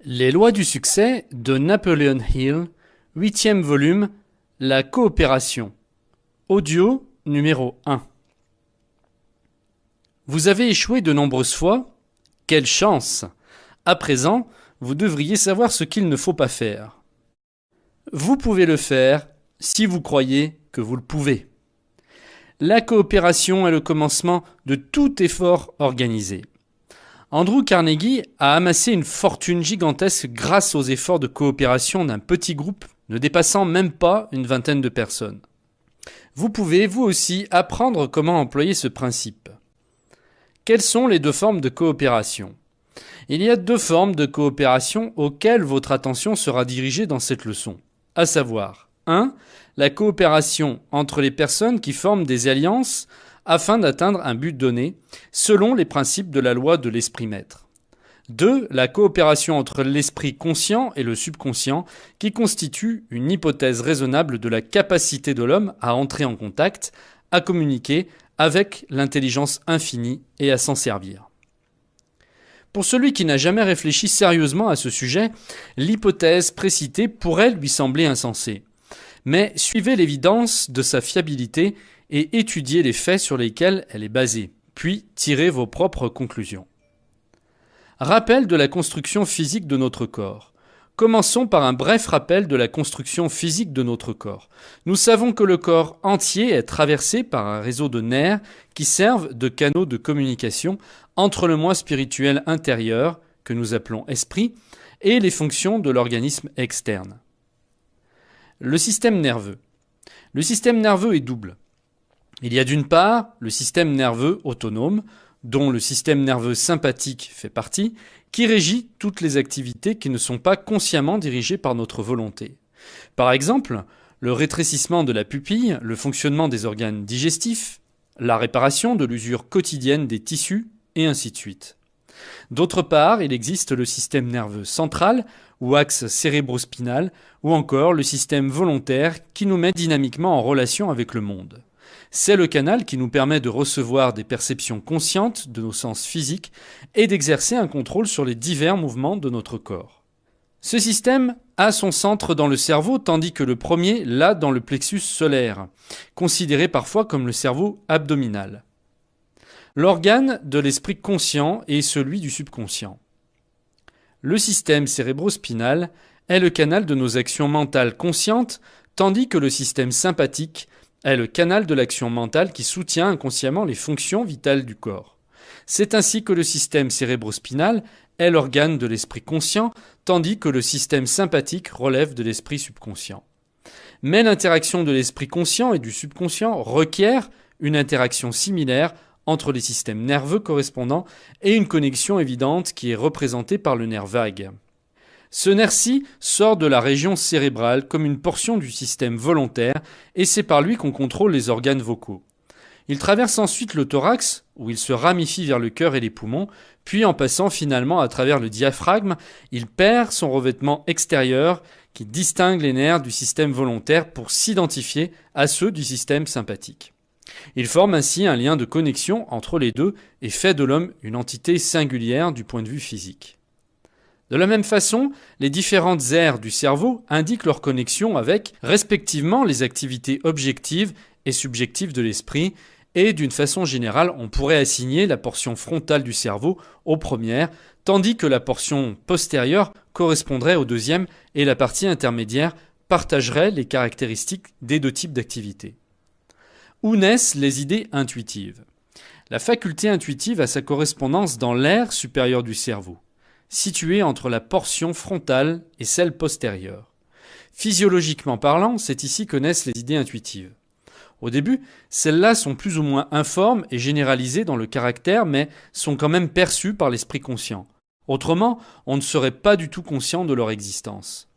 Les lois du succès de Napoleon Hill, 8e volume, La coopération. Audio numéro 1. Vous avez échoué de nombreuses fois? Quelle chance! À présent, vous devriez savoir ce qu'il ne faut pas faire. Vous pouvez le faire si vous croyez que vous le pouvez. La coopération est le commencement de tout effort organisé. Andrew Carnegie a amassé une fortune gigantesque grâce aux efforts de coopération d'un petit groupe ne dépassant même pas une vingtaine de personnes. Vous pouvez, vous aussi, apprendre comment employer ce principe. Quelles sont les deux formes de coopération? Il y a deux formes de coopération auxquelles votre attention sera dirigée dans cette leçon, à savoir 1. La coopération entre les personnes qui forment des alliances afin d'atteindre un but donné, selon les principes de la loi de l'esprit maître. 2. La coopération entre l'esprit conscient et le subconscient, qui constitue une hypothèse raisonnable de la capacité de l'homme à entrer en contact, à communiquer avec l'intelligence infinie et à s'en servir. Pour celui qui n'a jamais réfléchi sérieusement à ce sujet, l'hypothèse précitée pourrait lui sembler insensée. Mais suivez l'évidence de sa fiabilité et étudiez les faits sur lesquels elle est basée, puis tirez vos propres conclusions. Rappel de la construction physique de notre corps. Commençons par un bref rappel de la construction physique de notre corps. Nous savons que le corps entier est traversé par un réseau de nerfs qui servent de canaux de communication entre le moi spirituel intérieur, que nous appelons esprit, et les fonctions de l'organisme externe. Le système nerveux. Le système nerveux est double. Il y a d'une part le système nerveux autonome, dont le système nerveux sympathique fait partie, qui régit toutes les activités qui ne sont pas consciemment dirigées par notre volonté. Par exemple, le rétrécissement de la pupille, le fonctionnement des organes digestifs, la réparation de l'usure quotidienne des tissus, et ainsi de suite. D'autre part, il existe le système nerveux central, ou axe cérébrospinal, ou encore le système volontaire qui nous met dynamiquement en relation avec le monde. C'est le canal qui nous permet de recevoir des perceptions conscientes de nos sens physiques et d'exercer un contrôle sur les divers mouvements de notre corps. Ce système a son centre dans le cerveau tandis que le premier l'a dans le plexus solaire, considéré parfois comme le cerveau abdominal. L'organe de l'esprit conscient est celui du subconscient. Le système cérébrospinal est le canal de nos actions mentales conscientes, tandis que le système sympathique est le canal de l'action mentale qui soutient inconsciemment les fonctions vitales du corps. C'est ainsi que le système cérébrospinal est l'organe de l'esprit conscient, tandis que le système sympathique relève de l'esprit subconscient. Mais l'interaction de l'esprit conscient et du subconscient requiert une interaction similaire entre les systèmes nerveux correspondants et une connexion évidente qui est représentée par le nerf vague. Ce nerf-ci sort de la région cérébrale comme une portion du système volontaire et c'est par lui qu'on contrôle les organes vocaux. Il traverse ensuite le thorax, où il se ramifie vers le cœur et les poumons, puis en passant finalement à travers le diaphragme, il perd son revêtement extérieur qui distingue les nerfs du système volontaire pour s'identifier à ceux du système sympathique. Il forme ainsi un lien de connexion entre les deux et fait de l'homme une entité singulière du point de vue physique. De la même façon, les différentes aires du cerveau indiquent leur connexion avec, respectivement, les activités objectives et subjectives de l'esprit, et d'une façon générale, on pourrait assigner la portion frontale du cerveau aux premières, tandis que la portion postérieure correspondrait aux deuxièmes et la partie intermédiaire partagerait les caractéristiques des deux types d'activités. Où naissent les idées intuitives? La faculté intuitive a sa correspondance dans l'aire supérieure du cerveau, située entre la portion frontale et celle postérieure. Physiologiquement parlant, c'est ici que naissent les idées intuitives. Au début, celles-là sont plus ou moins informes et généralisées dans le caractère, mais sont quand même perçues par l'esprit conscient. Autrement, on ne serait pas du tout conscient de leur existence.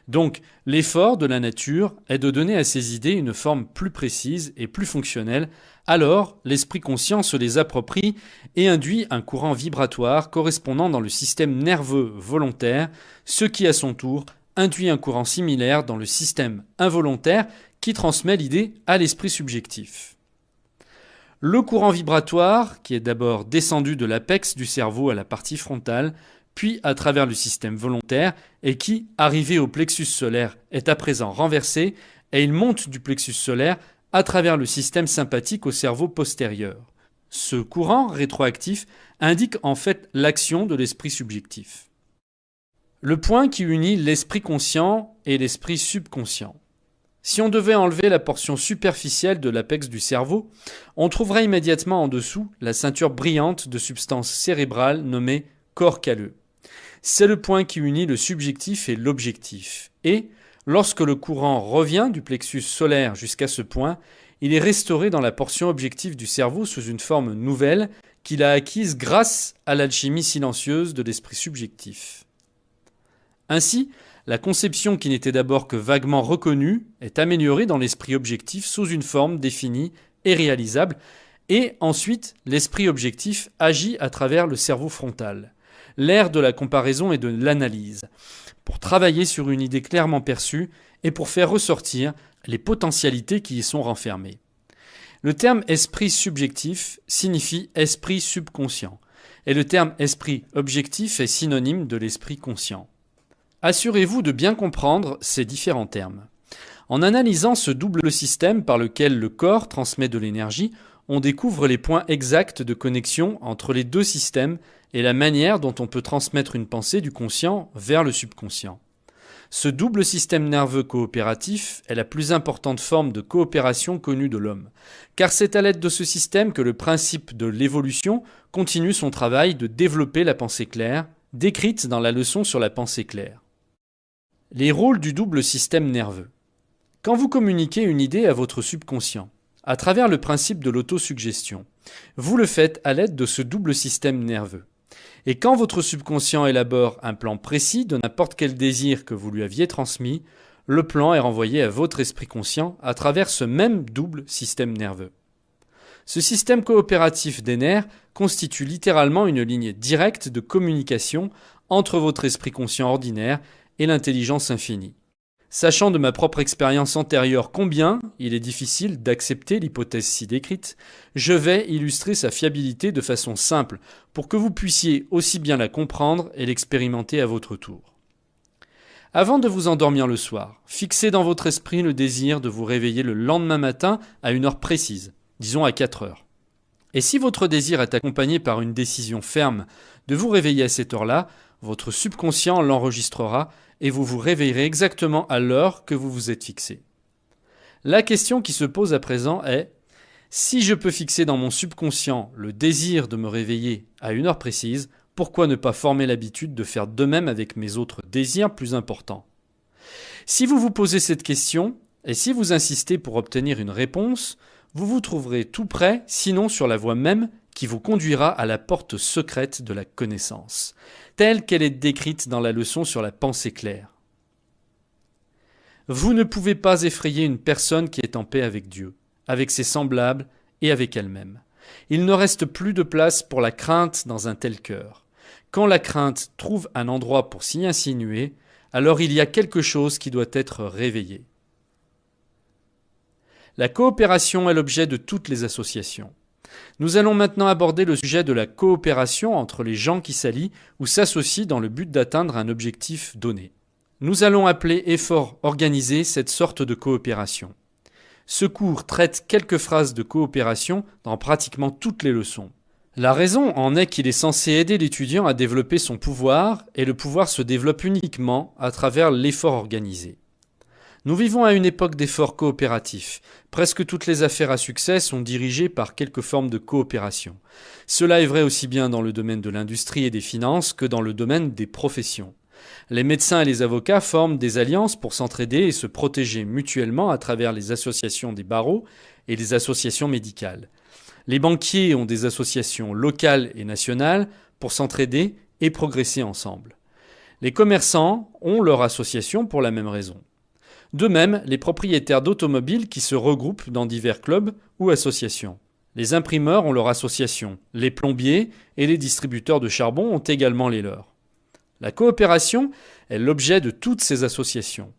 Donc, l'effort de la nature est de donner à ces idées une forme plus précise et plus fonctionnelle, alors l'esprit conscient se les approprie et induit un courant vibratoire correspondant dans le système nerveux volontaire, ce qui à son tour induit un courant similaire dans le système involontaire qui transmet l'idée à l'esprit subjectif. Le courant vibratoire, qui est d'abord descendu de l'apex du cerveau à la partie frontale, puis à travers le système volontaire, et qui, arrivé au plexus solaire, est à présent renversé, et il monte du plexus solaire à travers le système sympathique au cerveau postérieur. Ce courant rétroactif indique en fait l'action de l'esprit subjectif. Le point qui unit l'esprit conscient et l'esprit subconscient. Si on devait enlever la portion superficielle de l'apex du cerveau, on trouverait immédiatement en dessous la ceinture brillante de substance cérébrale nommée corps calleux. C'est le point qui unit le subjectif et l'objectif. Et, lorsque le courant revient du plexus solaire jusqu'à ce point, il est restauré dans la portion objective du cerveau sous une forme nouvelle qu'il a acquise grâce à l'alchimie silencieuse de l'esprit subjectif. Ainsi, la conception qui n'était d'abord que vaguement reconnue est améliorée dans l'esprit objectif sous une forme définie et réalisable, et ensuite l'esprit objectif agit à travers le cerveau frontal, l'ère de la comparaison et de l'analyse, pour travailler sur une idée clairement perçue et pour faire ressortir les potentialités qui y sont renfermées. Le terme esprit subjectif signifie esprit subconscient, et le terme esprit objectif est synonyme de l'esprit conscient. Assurez-vous de bien comprendre ces différents termes. En analysant ce double système par lequel le corps transmet de l'énergie, on découvre les points exacts de connexion entre les deux systèmes et la manière dont on peut transmettre une pensée du conscient vers le subconscient. Ce double système nerveux coopératif est la plus importante forme de coopération connue de l'homme, car c'est à l'aide de ce système que le principe de l'évolution continue son travail de développer la pensée claire, décrite dans la leçon sur la pensée claire. Les rôles du double système nerveux. Quand vous communiquez une idée à votre subconscient, à travers le principe de l'autosuggestion, vous le faites à l'aide de ce double système nerveux. Et quand votre subconscient élabore un plan précis de n'importe quel désir que vous lui aviez transmis, le plan est renvoyé à votre esprit conscient à travers ce même double système nerveux. Ce système coopératif des nerfs constitue littéralement une ligne directe de communication entre votre esprit conscient ordinaire et l'intelligence infinie. Sachant de ma propre expérience antérieure combien il est difficile d'accepter l'hypothèse ci décrite, je vais illustrer sa fiabilité de façon simple pour que vous puissiez aussi bien la comprendre et l'expérimenter à votre tour. Avant de vous endormir le soir, fixez dans votre esprit le désir de vous réveiller le lendemain matin à une heure précise, disons à 4 heures. Et si votre désir est accompagné par une décision ferme de vous réveiller à cette heure-là, votre subconscient l'enregistrera et vous vous réveillerez exactement à l'heure que vous vous êtes fixé. La question qui se pose à présent est: si je peux fixer dans mon subconscient le désir de me réveiller à une heure précise, pourquoi ne pas former l'habitude de faire de même avec mes autres désirs plus importants? Si vous vous posez cette question, et si vous insistez pour obtenir une réponse, vous vous trouverez tout près, sinon sur la voie même, qui vous conduira à la porte secrète de la connaissance, telle qu'elle est décrite dans la leçon sur la pensée claire. Vous ne pouvez pas effrayer une personne qui est en paix avec Dieu, avec ses semblables et avec elle-même. Il ne reste plus de place pour la crainte dans un tel cœur. Quand la crainte trouve un endroit pour s'y insinuer, alors il y a quelque chose qui doit être réveillé. La coopération est l'objet de toutes les associations. Nous allons maintenant aborder le sujet de la coopération entre les gens qui s'allient ou s'associent dans le but d'atteindre un objectif donné. Nous allons appeler effort organisé cette sorte de coopération. Ce cours traite quelques phrases de coopération dans pratiquement toutes les leçons. La raison en est qu'il est censé aider l'étudiant à développer son pouvoir, et le pouvoir se développe uniquement à travers l'effort organisé. Nous vivons à une époque d'efforts coopératifs. Presque toutes les affaires à succès sont dirigées par quelque forme de coopération. Cela est vrai aussi bien dans le domaine de l'industrie et des finances que dans le domaine des professions. Les médecins et les avocats forment des alliances pour s'entraider et se protéger mutuellement à travers les associations des barreaux et les associations médicales. Les banquiers ont des associations locales et nationales pour s'entraider et progresser ensemble. Les commerçants ont leur association pour la même raison. De même, les propriétaires d'automobiles qui se regroupent dans divers clubs ou associations. Les imprimeurs ont leur association. Les plombiers et les distributeurs de charbon ont également les leurs. La coopération est l'objet de toutes ces associations.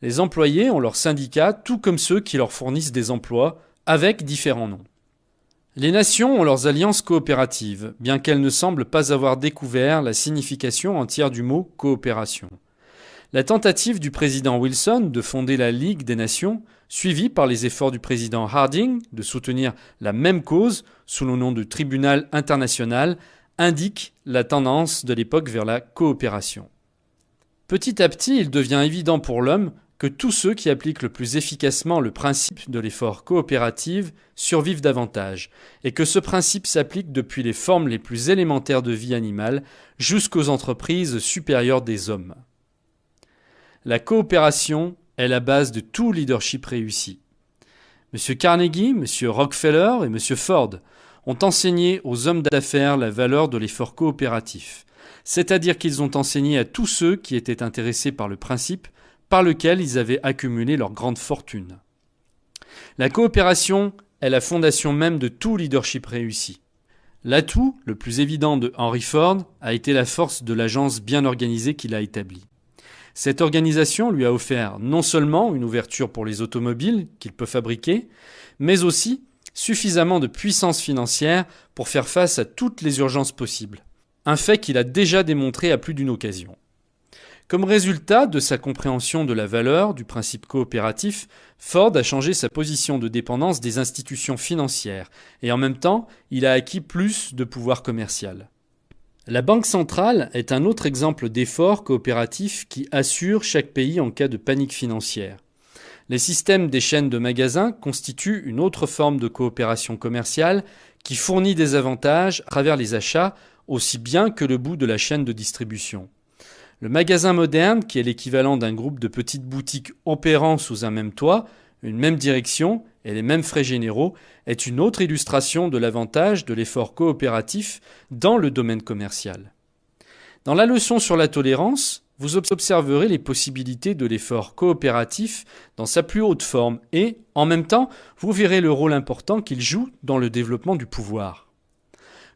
Les employés ont leur syndicat, tout comme ceux qui leur fournissent des emplois, avec différents noms. Les nations ont leurs alliances coopératives, bien qu'elles ne semblent pas avoir découvert la signification entière du mot coopération. La tentative du président Wilson de fonder la Ligue des Nations, suivie par les efforts du président Harding de soutenir la même cause sous le nom de Tribunal international, indique la tendance de l'époque vers la coopération. Petit à petit, il devient évident pour l'homme que tous ceux qui appliquent le plus efficacement le principe de l'effort coopératif survivent davantage, et que ce principe s'applique depuis les formes les plus élémentaires de vie animale jusqu'aux entreprises supérieures des hommes. La coopération est la base de tout leadership réussi. M. Carnegie, M. Rockefeller et M. Ford ont enseigné aux hommes d'affaires la valeur de l'effort coopératif, c'est-à-dire qu'ils ont enseigné à tous ceux qui étaient intéressés par le principe par lequel ils avaient accumulé leur grande fortune. La coopération est la fondation même de tout leadership réussi. L'atout le plus évident de Henry Ford a été la force de l'agence bien organisée qu'il a établie. Cette organisation lui a offert non seulement une ouverture pour les automobiles qu'il peut fabriquer, mais aussi suffisamment de puissance financière pour faire face à toutes les urgences possibles. Un fait qu'il a déjà démontré à plus d'une occasion. Comme résultat de sa compréhension de la valeur du principe coopératif, Ford a changé sa position de dépendance des institutions financières et en même temps, il a acquis plus de pouvoir commercial. La Banque centrale est un autre exemple d'effort coopératif qui assure chaque pays en cas de panique financière. Les systèmes des chaînes de magasins constituent une autre forme de coopération commerciale qui fournit des avantages à travers les achats aussi bien que le bout de la chaîne de distribution. Le magasin moderne, qui est l'équivalent d'un groupe de petites boutiques opérant sous un même toit, une même direction et les mêmes frais généraux, est une autre illustration de l'avantage de l'effort coopératif dans le domaine commercial. Dans la leçon sur la tolérance, vous observerez les possibilités de l'effort coopératif dans sa plus haute forme et, en même temps, vous verrez le rôle important qu'il joue dans le développement du pouvoir.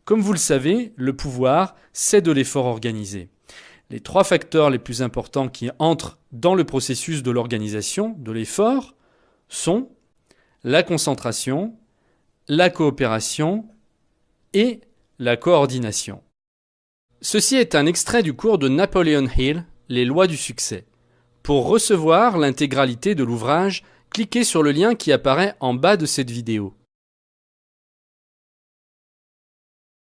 Comme vous le savez, le pouvoir, c'est de l'effort organisé. Les trois facteurs les plus importants qui entrent dans le processus de l'organisation de l'effort sont la concentration, la coopération et la coordination. Ceci est un extrait du cours de Napoleon Hill, Les lois du succès. Pour recevoir l'intégralité de l'ouvrage, cliquez sur le lien qui apparaît en bas de cette vidéo.